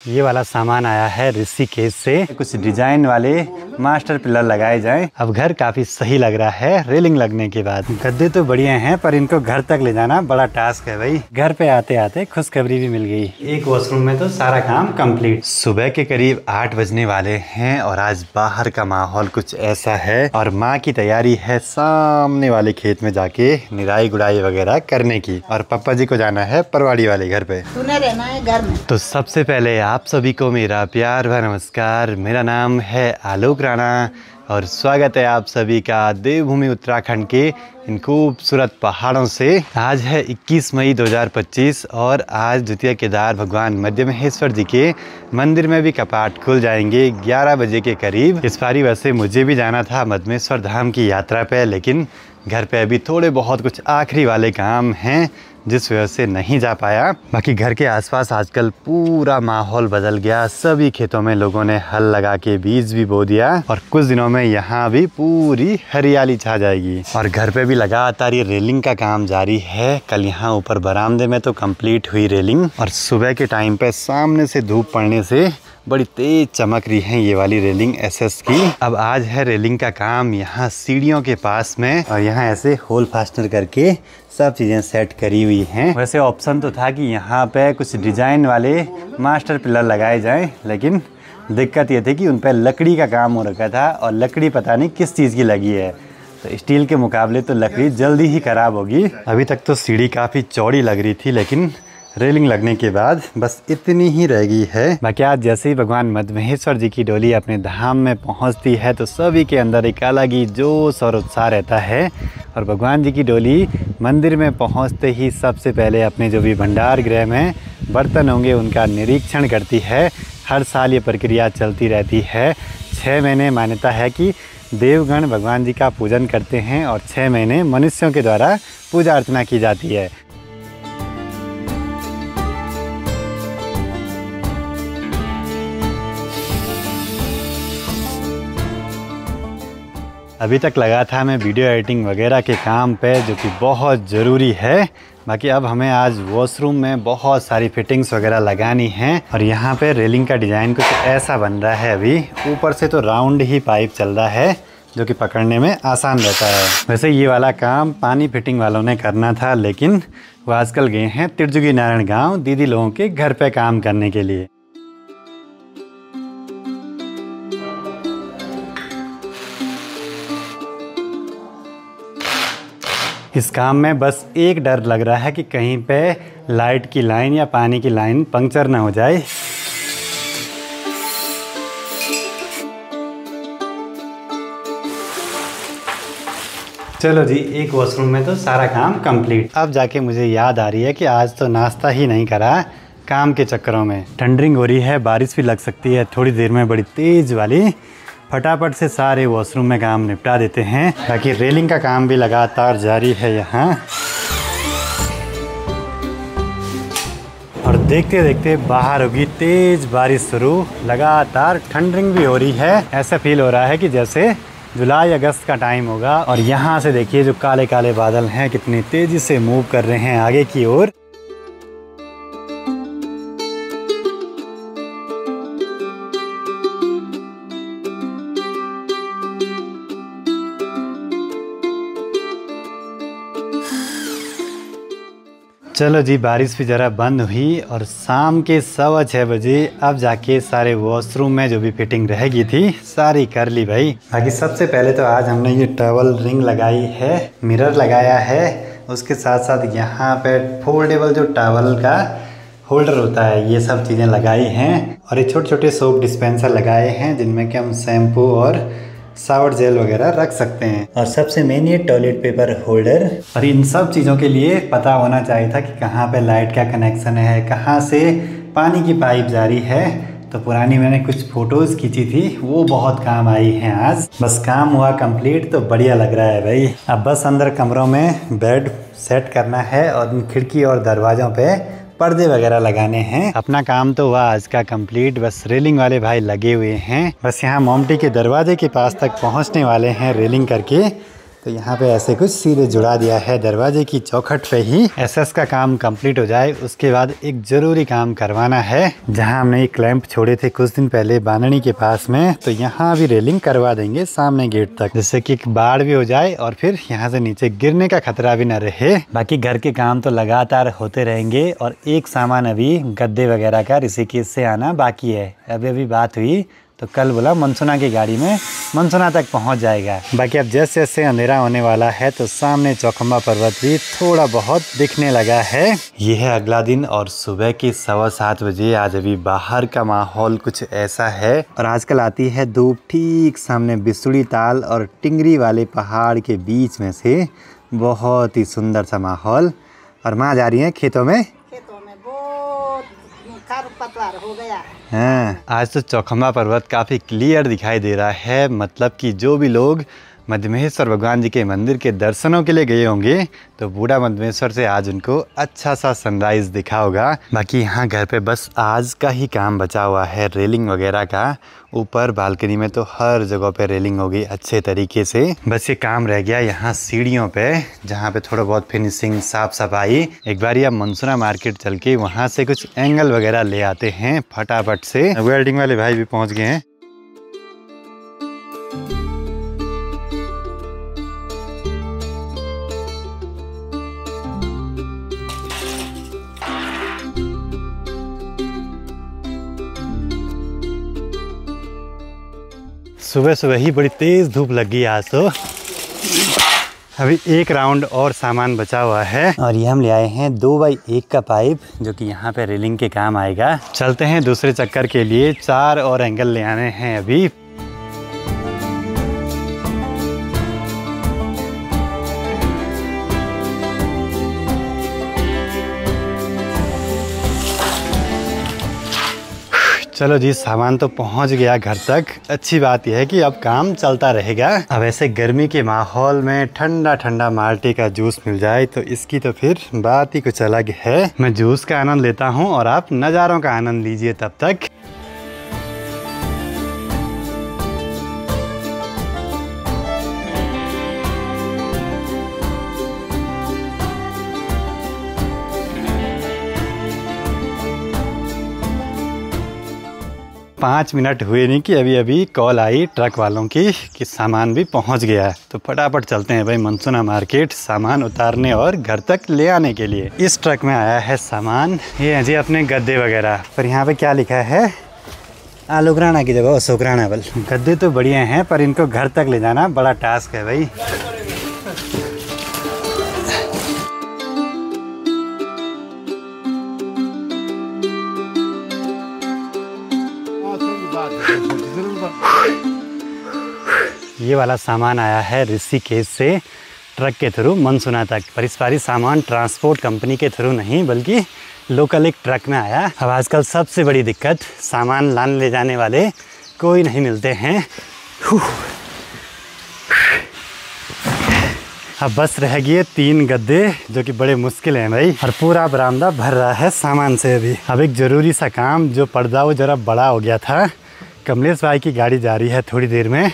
ये वाला सामान आया है ऋषिकेश से। कुछ डिजाइन वाले मास्टर पिलर लगाए जाएं। अब घर काफी सही लग रहा है रेलिंग लगने के बाद। गद्दे तो बढ़िया हैं पर इनको घर तक ले जाना बड़ा टास्क है भाई। घर पे आते आते खुशखबरी भी मिल गई। एक वॉशरूम में तो सारा काम कंप्लीट। सुबह के करीब 8 बजने वाले हैं और आज बाहर का माहौल कुछ ऐसा है और माँ की तैयारी है सामने वाले खेत में जाके निराई गुड़ाई वगैरह करने की। और पापा जी को जाना है परवाड़ी वाले घर पे। तूने रहना है घर में। तो सबसे पहले आप सभी को मेरा प्यार भरा नमस्कार। मेरा नाम है आलोक राणा और स्वागत है आप सभी का देवभूमि उत्तराखंड के इन खूबसूरत पहाड़ों से। आज है 21 मई 2025 और आज द्वितीय केदार भगवान मध्य महेश्वर जी के मंदिर में भी कपाट खुल जाएंगे 11 बजे के करीब। इस बारी वैसे मुझे भी जाना था मधमेश्वर धाम की यात्रा पे, लेकिन घर पे अभी थोड़े बहुत कुछ आखिरी वाले काम हैं जिस वजह से नहीं जा पाया। बाकी घर के आसपास आजकल पूरा माहौल बदल गया। सभी खेतों में लोगों ने हल लगा के बीज भी बो दिया और कुछ दिनों में यहाँ भी पूरी हरियाली छा जाएगी। और घर पे भी लगातार ये रेलिंग का काम जारी है। कल यहाँ ऊपर बरामदे में तो कंप्लीट हुई रेलिंग और सुबह के टाइम पे सामने से धूप पड़ने से बड़ी तेज चमक रही है ये वाली रेलिंग एसएस की। अब आज है रेलिंग का काम यहाँ सीढ़ियों के पास में और यहाँ ऐसे होल फास्टनर करके सब चीज़ें सेट करी हुई हैं। वैसे ऑप्शन तो था कि यहाँ पे कुछ डिजाइन वाले मास्टर पिलर लगाए जाएं, लेकिन दिक्कत ये थी कि उन पर लकड़ी का काम हो रखा था और लकड़ी पता नहीं किस चीज़ की लगी है। तो स्टील के मुकाबले तो लकड़ी जल्दी ही खराब होगी। अभी तक तो सीढ़ी काफ़ी चौड़ी लग रही थी, लेकिन रेलिंग लगने के बाद बस इतनी ही रह गई है। बाकी आज जैसे ही भगवान मधमेश्वर जी की डोली अपने धाम में पहुंचती है तो सभी के अंदर एक अलग ही जोश और उत्साह रहता है। और भगवान जी की डोली मंदिर में पहुंचते ही सबसे पहले अपने जो भी भंडार गृह में बर्तन होंगे उनका निरीक्षण करती है। हर साल ये प्रक्रिया चलती रहती है। 6 महीने मान्यता है कि देवगण भगवान जी का पूजन करते हैं और 6 महीने मनुष्यों के द्वारा पूजा अर्चना की जाती है। अभी तक लगा था मैं वीडियो एडिटिंग वगैरह के काम पे, जो कि बहुत ज़रूरी है। बाकी अब हमें आज वॉशरूम में बहुत सारी फिटिंग्स वगैरह लगानी हैं और यहाँ पे रेलिंग का डिज़ाइन कुछ ऐसा बन रहा है। अभी ऊपर से तो राउंड ही पाइप चल रहा है जो कि पकड़ने में आसान रहता है। वैसे ये वाला काम पानी फिटिंग वालों ने करना था, लेकिन वो आजकल गए हैं तिरजुगी नारायण गाँव दीदी लोगों के घर पे काम करने के लिए। इस काम में बस एक डर लग रहा है कि कहीं पे लाइट की लाइन या पानी की लाइन पंक्चर ना हो जाए। चलो जी, एक वॉशरूम में तो सारा काम कंप्लीट। अब जाके मुझे याद आ रही है कि आज तो नाश्ता ही नहीं करा काम के चक्करों में। ठंडरिंग हो रही है, बारिश भी लग सकती है थोड़ी देर में बड़ी तेज वाली। फटाफट से सारे वॉशरूम में काम निपटा देते हैं। बाकी रेलिंग का काम भी लगातार जारी है यहाँ। और देखते देखते बाहर होगी तेज बारिश शुरू। लगातार ठंडरिंग भी हो रही है। ऐसा फील हो रहा है कि जैसे जुलाई अगस्त का टाइम होगा। और यहाँ से देखिए जो काले काले बादल हैं कितनी तेजी से मूव कर रहे हैं आगे की ओर। चलो जी, बारिश भी ज़रा बंद हुई और शाम के 6:15 बजे अब जाके सारे वॉशरूम में जो भी फिटिंग रहेगी थी सारी कर ली भाई। बाकी सबसे पहले तो आज हमने ये टॉवल रिंग लगाई है, मिरर लगाया है, उसके साथ साथ यहाँ पे फोल्डेबल जो टॉवल का होल्डर होता है ये सब चीज़ें लगाई हैं। और ये छोटे छोटे सोप डिस्पेंसर लगाए हैं जिनमें कि हम शैम्पू और शावर जेल वगैरह रख सकते हैं। और सबसे मेन ये टॉयलेट पेपर होल्डर। और इन सब चीज़ों के लिए पता होना चाहिए था कि कहाँ पे लाइट का कनेक्शन है, कहाँ से पानी की पाइप जारी है। तो पुरानी मैंने कुछ फ़ोटोज़ खींची थी, वो बहुत काम आई हैं आज। बस काम हुआ कंप्लीट तो बढ़िया लग रहा है भाई। अब बस अंदर कमरों में बेड सेट करना है और खिड़की और दरवाज़ों पे पर्दे वगैरह लगाने हैं। अपना काम तो हुआ आज का कंप्लीट। बस रेलिंग वाले भाई लगे हुए हैं। बस यहाँ मोमटी के दरवाजे के पास तक पहुँचने वाले हैं रेलिंग करके। तो यहाँ पे ऐसे कुछ सीधे जुड़ा दिया है दरवाजे की चौखट पे ही। एसएस का काम कंप्लीट हो जाए उसके बाद एक जरूरी काम करवाना है। जहाँ हमने ये क्लैंप छोड़े थे कुछ दिन पहले बांधनी के पास में, तो यहाँ भी रेलिंग करवा देंगे सामने गेट तक, जिससे कि बाढ़ भी हो जाए और फिर यहाँ से नीचे गिरने का खतरा भी न रहे। बाकी घर के काम तो लगातार होते रहेंगे और एक सामान अभी गद्दे वगैरह का ऋषिकेश से आना बाकी है। अभी बात हुई तो कल बोला मनसुना की गाड़ी में मनसुना तक पहुंच जाएगा। बाकी अब जैसे जैसे अंधेरा होने वाला है तो सामने चौखंबा पर्वत भी थोड़ा बहुत दिखने लगा है। ये है अगला दिन और सुबह के 7:15 बजे। आज अभी बाहर का माहौल कुछ ऐसा है और आजकल आती है धूप ठीक सामने बिसुड़ी ताल और टिंगरी वाले पहाड़ के बीच में से। बहुत ही सुंदर सा माहौल। और माँ जा रही है खेतों में खरपतवार हो गया है। हाँ, आज तो चौखंबा पर्वत काफ़ी क्लियर दिखाई दे रहा है। मतलब कि जो भी लोग मध्यमेश्वर भगवान जी के मंदिर के दर्शनों के लिए गए होंगे तो बूढ़ा मध्यमेश्वर से आज उनको अच्छा सा सनराइज़ दिखा होगा। बाकी यहाँ घर पे बस आज का ही काम बचा हुआ है रेलिंग वगैरह का। ऊपर बालकनी में तो हर जगह पे रेलिंग हो गई अच्छे तरीके से। बस ये काम रह गया यहाँ सीढ़ियों पे, जहाँ पे थोड़ा बहुत फिनिशिंग साफ सफाई। एक बार या मनसुना मार्केट चल के वहाँ से कुछ एंगल वगैरह ले आते हैं फटाफट से। वेल्डिंग वाले भाई भी पहुँच गए हैं। सुबह सुबह ही बड़ी तेज़ धूप लग गई आज तो। अभी एक राउंड और सामान बचा हुआ है और ये हम ले आए हैं 2x1 का पाइप, जो कि यहाँ पे रेलिंग के काम आएगा। चलते हैं दूसरे चक्कर के लिए। 4 और एंगल ले आने हैं अभी। चलो जी, सामान तो पहुंच गया घर तक। अच्छी बात यह है कि अब काम चलता रहेगा। अब ऐसे गर्मी के माहौल में ठंडा ठंडा माल्टे का जूस मिल जाए तो इसकी तो फिर बात ही कुछ अलग है। मैं जूस का आनंद लेता हूं और आप नज़ारों का आनंद लीजिए तब तक। पाँच मिनट हुए नहीं कि अभी कॉल आई ट्रक वालों की कि सामान भी पहुंच गया है। तो फटाफट चलते हैं भाई मनसुना मार्केट सामान उतारने और घर तक ले आने के लिए। इस ट्रक में आया है सामान। ये है जी अपने गद्दे वगैरह। पर यहाँ पे क्या लिखा है? आलोक राणा की जगह अशोक राणा। बल गद्दे तो बढ़िया हैं पर इनको घर तक ले जाना बड़ा टास्क है भाई। ये वाला सामान आया है ऋषिकेश से ट्रक के थ्रू मनसुना तक। पर इस बारी सामान ट्रांसपोर्ट कंपनी के थ्रू नहीं बल्कि लोकल एक ट्रक में आया। अब आजकल सबसे बड़ी दिक्कत, सामान लाने ले जाने वाले कोई नहीं मिलते हैं। अब बस रह गए 3 गद्दे जो कि बड़े मुश्किल हैं भाई। और पूरा बरामदा भर रहा है सामान से अभी। अब एक ज़रूरी सा काम, जो पर्दा वो ज़रा बड़ा हो गया था, कमलेश भाई की गाड़ी जा रही है थोड़ी देर में,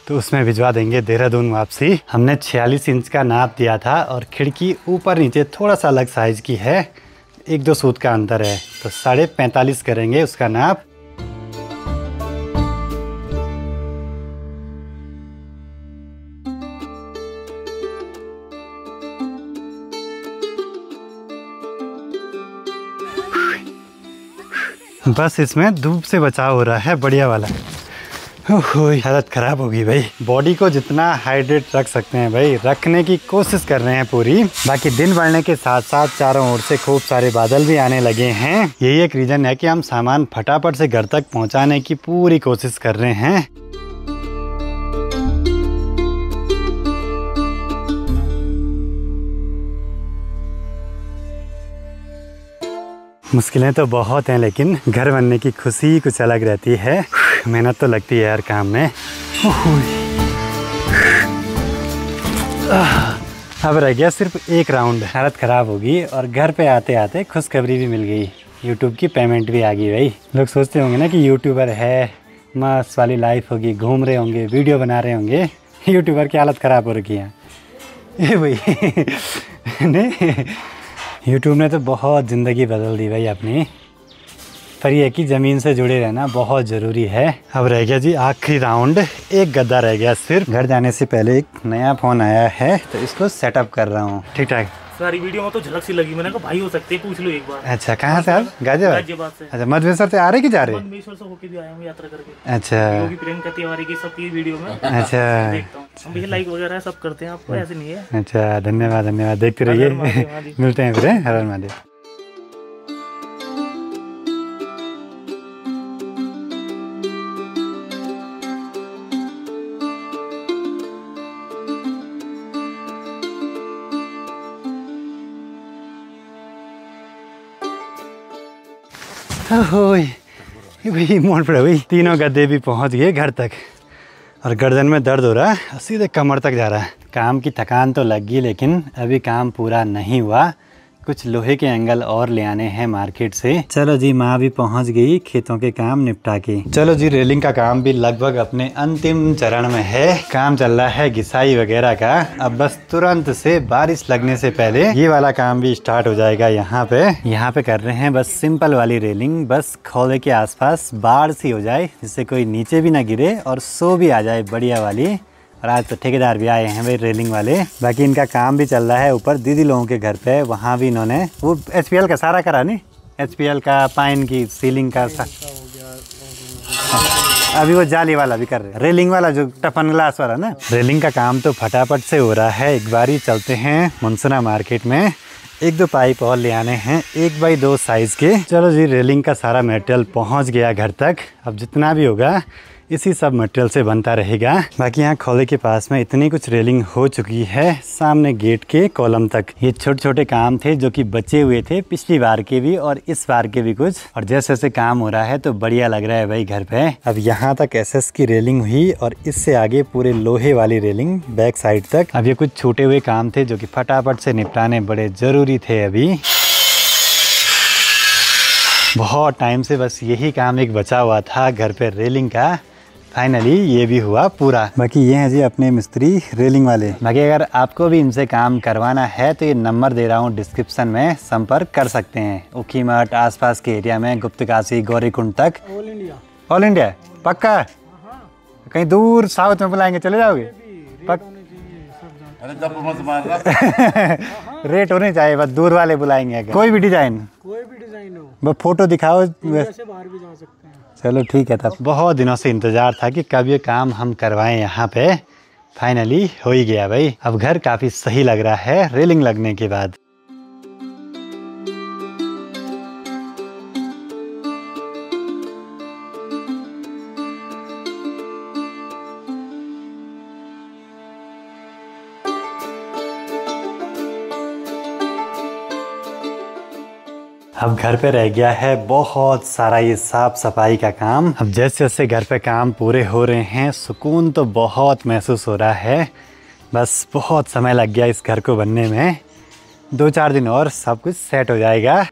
तो उसमें भिजवा देंगे देहरादून वापसी। हमने 46 इंच का नाप दिया था और खिड़की ऊपर नीचे थोड़ा सा अलग साइज़ की है, 1-2 सूत का अंतर है, तो 45.5 करेंगे उसका नाप। बस इसमें धूप से बचाव हो रहा है बढ़िया वाला। हालत ख़राब होगी भाई। बॉडी को जितना हाइड्रेट रख सकते हैं भाई रखने की कोशिश कर रहे हैं पूरी। बाकी दिन बढ़ने के साथ साथ चारों ओर से खूब सारे बादल भी आने लगे हैं। यही एक रीज़न है कि हम सामान फटाफट से घर तक पहुंचाने की पूरी कोशिश कर रहे हैं। मुश्किलें तो बहुत हैं लेकिन घर बनने की खुशी कुछ अलग रहती है। मेहनत तो लगती है यार काम में। अब रह गया सिर्फ एक राउंड। हालत ख़राब होगी और घर पे आते आते खुशखबरी भी मिल गई। यूट्यूब की पेमेंट भी आ गई भाई। लोग सोचते होंगे ना कि यूट्यूबर है, मस्त वाली लाइफ होगी, घूम रहे होंगे, वीडियो बना रहे होंगे, यूट्यूबर की हालत ख़राब हो रखी है ये भाई। नहीं, यूट्यूब ने तो बहुत ज़िंदगी बदल दी भाई अपनी, पर ये कि ज़मीन से जुड़े रहना बहुत ज़रूरी है। अब रह गया जी आखिरी राउंड, एक गद्दा रह गया सिर्फ। घर जाने से पहले एक नया फ़ोन आया है तो इसको सेटअप कर रहा हूँ। ठीक ठाक। सारी वीडियो में तो झलक सी लगी, मैंने कहा भाई हो सकते हैं, पूछ लो एक बार। अच्छा, कहाँ से आप? गाजियाबाद से। अच्छा, मधुमेश्वर से आ रहे कि जा रहे? मधुमेश्वर से होके भी आया हूँ यात्रा करके। अच्छा, योगी प्रियंका तिवारी की सब की वीडियो में अच्छा देखता हूँ। हम भैया लाइक वगैरह सब करते हैं, आपको ऐसे नहीं है। अच्छा, धन्यवाद धन्यवाद, देखते रहिए। मिलते हैं फिर, हर हर महादेव। भाई मोड़ पड़े भाई, तीनों गद्दे भी पहुंच गए घर तक और गर्दन में दर्द हो रहा है, सीधे कमर तक जा रहा है। काम की थकान तो लग गई लेकिन अभी काम पूरा नहीं हुआ, कुछ लोहे के एंगल और ले आने हैं मार्केट से। चलो जी, माँ भी पहुंच गई खेतों के काम निपटा के। चलो जी, रेलिंग का काम भी लगभग अपने अंतिम चरण में है। काम चल रहा है घिसाई वगैरह का। अब बस तुरंत से बारिश लगने से पहले ये वाला काम भी स्टार्ट हो जाएगा। यहाँ पे कर रहे हैं बस सिंपल वाली रेलिंग, बस खोले के आसपास बाढ़ सी हो जाए जिससे कोई नीचे भी ना गिरे और सो भी आ जाए बढ़िया वाली। और आज तो ठेकेदार भी आए हैं भाई रेलिंग वाले। बाकी इनका काम भी चल रहा है ऊपर दीदी लोगों के घर पे, वहाँ भी इन्होंने वो HPL का सारा करा नहीं, HPL का पाइन की सीलिंग का अभी वो जाली वाला भी कर रहे हैं, रेलिंग वाला जो टफन ग्लास वाला ना। रेलिंग का काम तो फटाफट से हो रहा है। एक बारी चलते हैं मुंसना मार्केट में, एक दो पाइप और ले आने हैं 1x2 साइज के। चलो जी, रेलिंग का सारा मटेरियल पहुंच गया घर तक। अब जितना भी होगा इसी सब मटेरियल से बनता रहेगा। बाकी यहाँ खोले के पास में इतनी कुछ रेलिंग हो चुकी है, सामने गेट के कॉलम तक। ये छोटे छोटे काम थे जो कि बचे हुए थे पिछली बार के भी और इस बार के भी कुछ, और जैसे जैसे काम हो रहा है तो बढ़िया लग रहा है भाई घर पे। अब यहाँ तक SS की रेलिंग हुई और इससे आगे पूरे लोहे वाली रेलिंग बैक साइड तक। अब ये कुछ छूटे हुए काम थे जो कि फटाफट से निपटाने बड़े जरूरी थे। अभी बहुत टाइम से बस यही काम एक बचा हुआ था घर पे रेलिंग का, फाइनली ये भी हुआ पूरा। बाकी ये हैं जी अपने मिस्त्री रेलिंग वाले। बाकी अगर आपको भी इनसे काम करवाना है तो ये नंबर दे रहा हूँ डिस्क्रिप्शन में, संपर्क कर सकते हैं। ऊखीमठ आसपास के एरिया में, गुप्तकाशी गौरीकुंड तक, ऑल इंडिया पक्का। कहीं दूर साउथ में बुलाएंगे चले जाओगे? रेट होने चाहिए, बस दूर वाले बुलाएंगे। कोई भी डिजाइन हो, बस फोटो दिखाओ, वैसे बाहर भी जा सकते हैं। चलो ठीक है। तब बहुत दिनों से इंतज़ार था कि कब ये काम हम करवाएं यहाँ पे, फाइनली हो ही गया भाई। अब घर काफ़ी सही लग रहा है रेलिंग लगने के बाद। अब घर पे रह गया है बहुत सारा ये साफ सफाई का काम। अब जैसे जैसे घर पे काम पूरे हो रहे हैं सुकून तो बहुत महसूस हो रहा है। बस बहुत समय लग गया इस घर को बनने में, 2-4 दिन और सब कुछ सेट हो जाएगा।